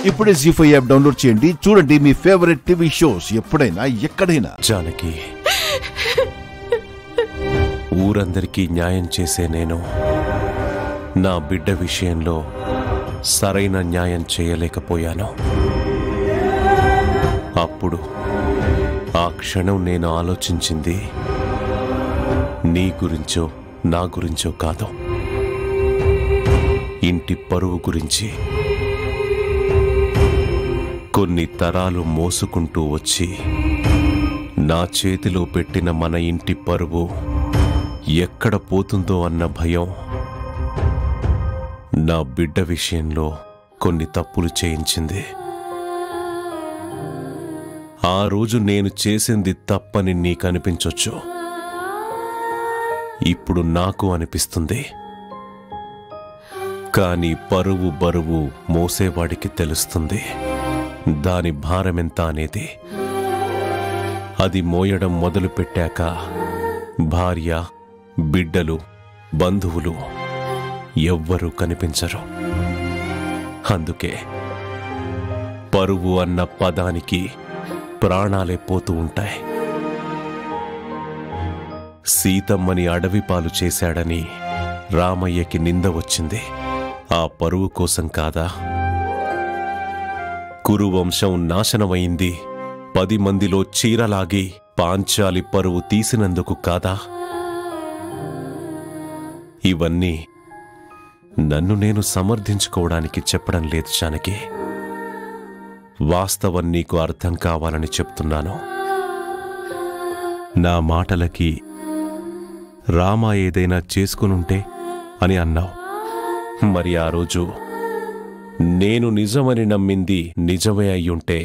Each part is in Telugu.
ఇప్పుడే జీ5 యాప్ డౌన్లోడ్ చేయండి. చూడండి మీ ఫేవరెట్ టీవీ షోస్ ఎప్పుడైనా ఎక్కడైనా. జానకి, ఊరందరికీ న్యాయం చేసే నేను నా బిడ్డ విషయంలో సరైన న్యాయం చేయలేకపోయాను. అప్పుడు ఆ క్షణం నేను ఆలోచించింది నీ గురించో నా గురించో కాదు, ఇంటి పరువు గురించి. కొన్ని తరాలు మోసుకుంటూ వచ్చి నా చేతిలో పెట్టిన మన ఇంటి పరువు ఎక్కడ పోతుందో అన్న భయం నా బిడ్డ విషయంలో కొన్ని తప్పులు చేయించింది. ఆ రోజు నేను చేసింది తప్పని నీకు అనిపించొచ్చు, ఇప్పుడు నాకు అనిపిస్తుంది. కానీ పరువు బరువు మోసేవాడికి తెలుస్తుంది దాని భారమెంత అనేది. అది మోయడం మొదలుపెట్టాక భార్య, బిడ్డలు, బంధువులు ఎవ్వరూ కనిపించరు. అందుకే పరువు అన్న పదానికి ప్రాణాలే పోతూ ఉంటాయి. సీతమ్మని అడవి పాలు చేశాడని రామయ్యకి నింద వచ్చింది. ఆ పరువు కోసం కాదా? కురువంశం నాశనమైంది 10 మందిలో చీరలాగి పాంచాలి పరువు తీసినందుకు కాదా? ఇవన్నీ నన్ను నేను సమర్థించుకోవడానికి చెప్పడం లేదు జానకి, వాస్తవం నీకు అర్థం కావాలని చెప్తున్నాను. నా మాటలకి రామ ఏదైనా చేసుకునుంటే అని అన్నావు. మరి ఆ రోజు నేను నిజమని నమ్మింది నిజమే అయ్యుంటే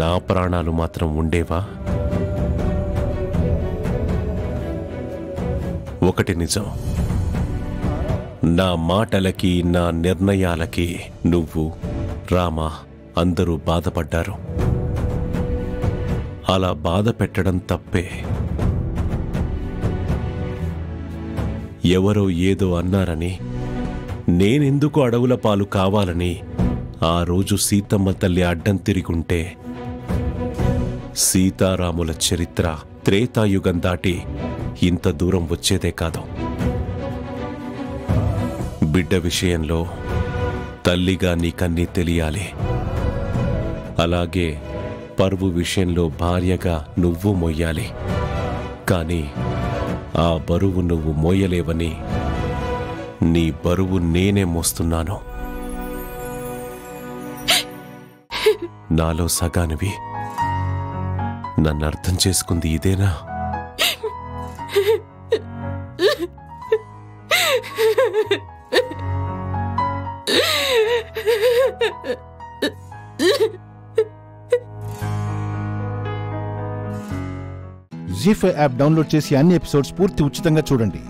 నా ప్రాణాలు మాత్రం ఉండేవా? ఒకటి నిజం, నా మాటలకి నా నిర్ణయాలకి నువ్వు, రామ అందరూ బాధపడ్డారు. అలా బాధ పెట్టడం తప్పే. ఎవరో ఏదో అన్నారని, నేనెందుకు అడవుల పాలు కావాలని ఆ రోజు సీతమ్మ తల్లి అడ్డం తిరిగుంటే సీతారాముల చరిత్ర త్రేతాయుగం దాటి ఇంత దూరం వచ్చేదే కాదు. బిడ్డ విషయంలో తల్లిగా నీకన్నీ తెలియాలి. అలాగే పరువు విషయంలో భార్యగా నువ్వు మోయాలి. కానీ ఆ బరువు నువ్వు మోయలేవని నీ బరువు నేనే మోస్తున్నాను. నాలో సగానివి. నన్ను అర్థం చేసుకుంది ఇదేనా? జీ5 యాప్ డౌన్లోడ్ చేసి అన్ని ఎపిసోడ్స్ పూర్తి ఉచితంగా చూడండి.